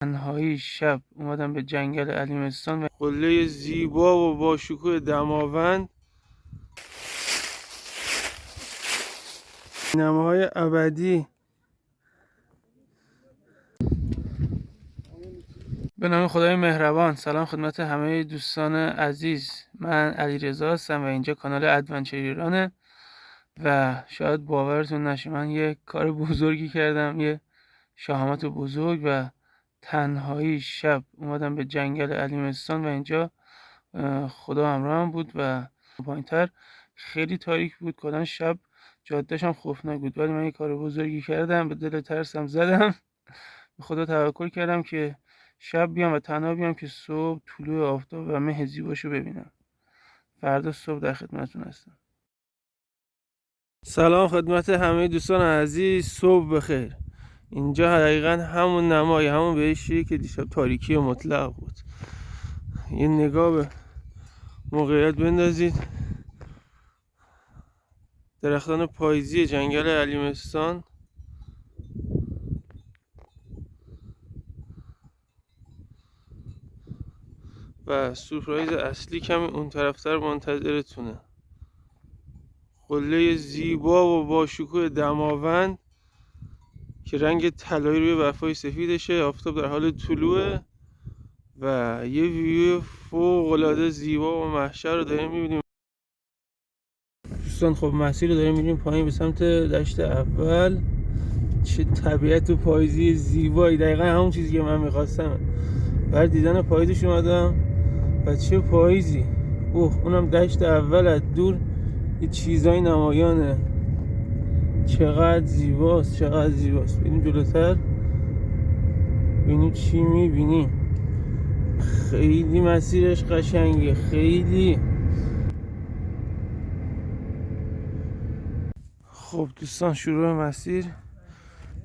تنهایی شب اومدم به جنگل علیمستان و قله زیبا و با شکوه دماوند، نماهای ابدی. به نام خدای مهربان. سلام خدمت همه دوستان عزیز. من علیرضا هستم و اینجا کانال ادونچر ایرانه و شاید باورتون نشه من یه کار بزرگی کردم، یه شهامت بزرگ و تنهایی شب اومدم به جنگل علیمستان و اینجا خدا همراهم بود و پایینتر خیلی تاریک بود، کلا شب جاده‌ش هم خوفناک بود، ولی من یه کار بزرگی کردم، به دل ترسم زدم، به خدا توکل کردم که شب بیام و تنها بیام که صبح طلوع آفتاب و مه زیباشو ببینم. فردا صبح در خدمتتون هستم. سلام خدمت همه دوستان عزیز، صبح بخیر. اینجا حقیقا همون نمای همون بهشتی که دیشب تاریکی مطلق بود. یه نگاه به موقعیت بندازید. درختان پاییزی جنگل علیمستان و سورپرایز اصلی کمی اون طرفتر منتظرتونه. قله زیبا و با شکوه دماوند که رنگ طلایی روی برفای سفیدشه، آفتاب در حال طلوعه و یه ویو فوق العاده زیبا و محشر رو داریم میبینیم. دوستان خب مسیر رو داریم میریم پایین به سمت دشت اول. چه طبیعت و پاییزی زیبایی، دقیقا همون چیزی که من میخواستم. بر دیدن پاییزش اومدم و چه پاییزی. اونم دشت اول، از دور یه چیزای نمایانه. چقدر زیباست، چقدر زیباست. بریم جلوتر ببینیم چی میبینیم. خیلی مسیرش قشنگه، خیلی. خب دوستان شروع مسیر.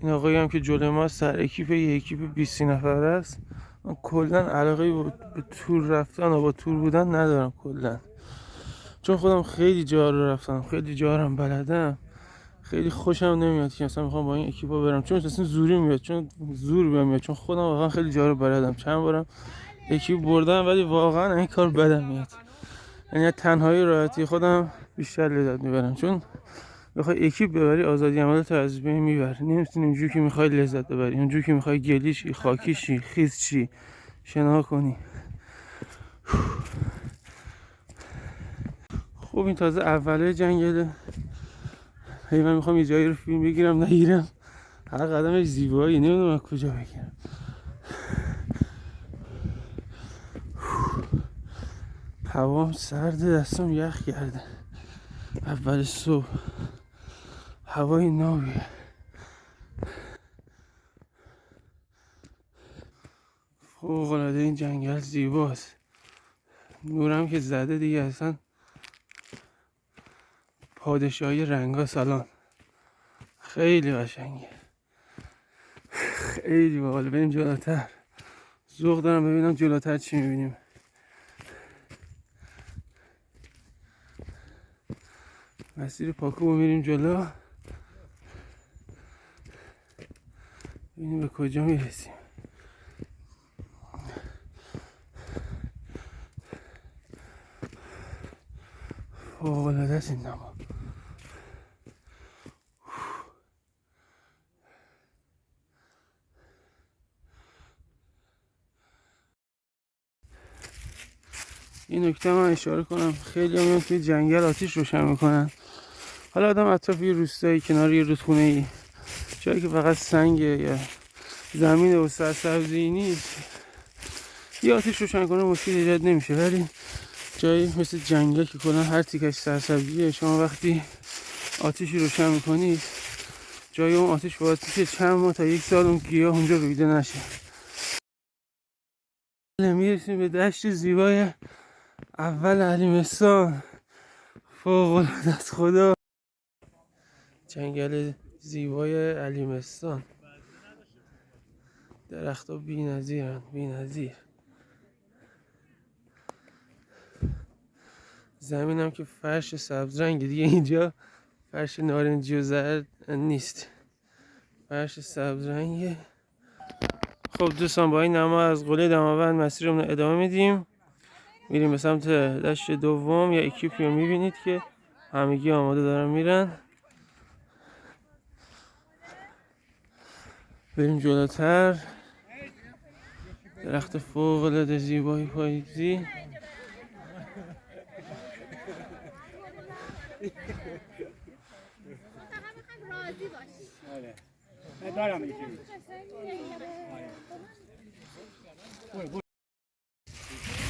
این آقایی هم که جلوی ما سر اکیپ، یه اکیپ 20 نفره است. من کلا علاقه به تور رفتن و با تور بودن ندارم کلا، چون خودم خیلی جا رو رفتم، خیلی جا رو بلدم. خیلی خوشم نمیاد که مثلا میخوام با این اکیپا برم، چون اصلا زوری میاد، چون زور بهم میاد، چون خودم واقعا خیلی جا رو بلدم. چند بارم اکیپ بردم ولی واقعا این کار بدم میاد. یعنی تنهایی راحتی خودم بیشتر لذت میبرم، چون بخوای اکیپ ببری آزادی عملت رو از بین میبری. نمیتونی اونجوری که میخوای لذت ببری، اونجوری که میخوای گلی شی، خاکی شی، خیس شی، شنا کنی. خب این تازه اوله جنگله. هی من میخوام یه جایی رو فیلم بگیرم نگیرم، هر قدمش زیبایی، نمیدونم از کجا بگیرم. هوام سرده، دستم یخ کرده. اول صبح هوای نابیه. فوق العاده این جنگل زیباست. نورم که زده دیگه اصلا پادشاهی رنگا سالان. خیلی قشنگه، خیلی باحال. بریم جلوتر. ذوق دارم ببینم جلوتر چی میبینیم. مسیر پاکو میریم جلو، ببینیم به کجا میرسیم. فوق العاده است این نما. این نکته من اشاره کنم، خیلی هم توی جنگل آتیش روشن میکنن. حالا آدم اطراف یه روستایی، کنار یه رودخونه ای، جایی که فقط سنگه یا زمین و سرسبزی نیست، یه آتیش روشن کنه مشکل ایجاد نمیشه. ولی جایی مثل جنگل که کلا هر تیکش سرسبزیه، شما وقتی آتیشی روشن میکنید جای اون آتیش باید چند ماه تا یک سال اون گیاه اونجا رویده نشه. میرسیم به دشت زیبای اول علیمستان. فوق العاده است خدا. جنگل زیبای علیمستان، درخت‌ها بی‌نظیرن، بی‌نظیر. زمینم که فرش سبز رنگه دیگه، اینجا فرش نارنجی و زرد نیست، فرش سبز رنگه. خب دوستان با این نما از قله دماوند مسیرمون رو ادامه میدیم، میریم به سمت دشت دوم. یا اکیپی رو میبینید که همگی آماده دارن میرن. بریم جلوتر. درخت فوق العاده زیبای پاییزی.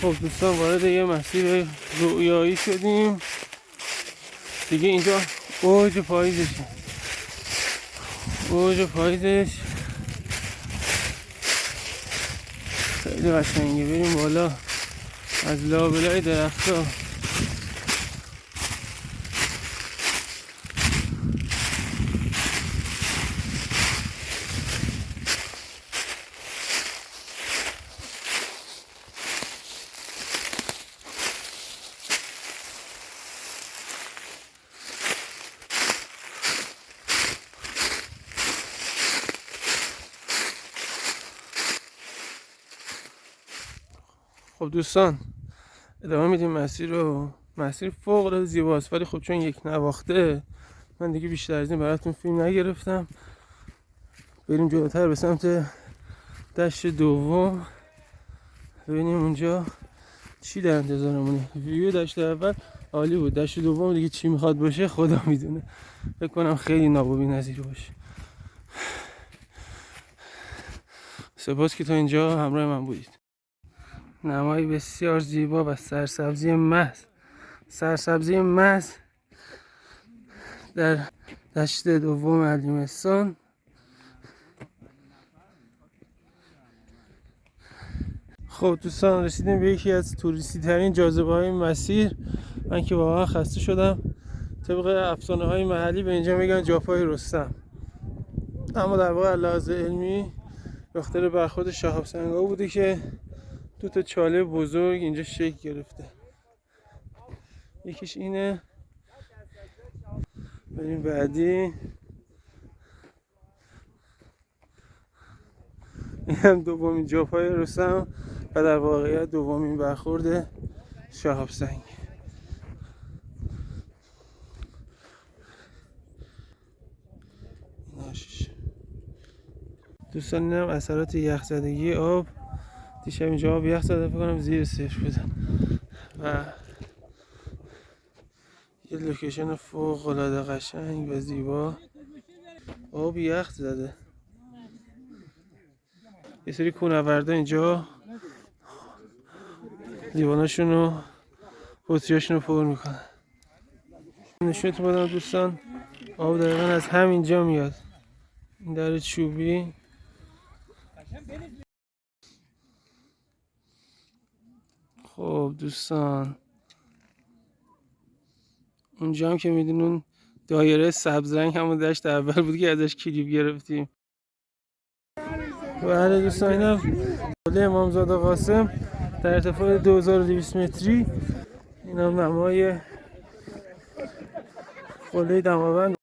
خب دوستان وارد یه مسیر رویایی شدیم دیگه. اینجا اوج پاییزشه، اوج پاییزش خیلی قشنگه. بریم بالا از لابلای درختا. خب دوستان ادامه میدیم مسیر رو. مسیر فوق العاده زیباست، ولی خب چون یک نواخته من دیگه بیشتر از این براتون فیلم نگرفتم. بریم جلوتر به سمت دشت دوم، ببینیم اونجا چی در انتظارمونه. ویو دشت اول عالی بود، دشت دوم دیگه چی میخواد باشه خدا میدونه. فکر کنم خیلی نابوبی نظیر باشه. سپاس که تا اینجا همراه من بودید. نمایی بسیار زیبا و سرسبزی محض در دشت دوم علیمستان. خب دوستان رسیدیم به یکی از توریستی ترین جاذبه های مسیر. من که واقعا خسته شدم. طبق افسانه های محلی به اینجا میگن جاپای رستم، اما در واقع لحاظ علمی به خاطر برخورد شهاب سنگا بوده که دو تا چاله بزرگ اینجا شکل گرفته. یکیش اینه. بریم بعدی. این هم دومین جاپای رستم و در واقعیت دومین برخورد شهاب سنگ. دوستان این هم اثرات یخزدگی آب. دیشب اینجا آب یخ زده، فکر کنم زیر صفر بودن و یه لوکیشن فوق العاده قشنگ و زیبا. آب یخ زده. یه سری کوهنوردا اینجا لیواناشون و بطریاشون رو پر میکنن. نشونتون بدم دوستان آب دقیقا از همینجا میاد. این در چوبی. خب دوستان اونجا هم که میدونون دایره سبز رنگ همون دشت اول بود که ازش کلیپ گرفتیم. بله دوستان اینم قله امامزاده قاسم در ارتفاع 2200 متری. اینم نمای قله دماوند.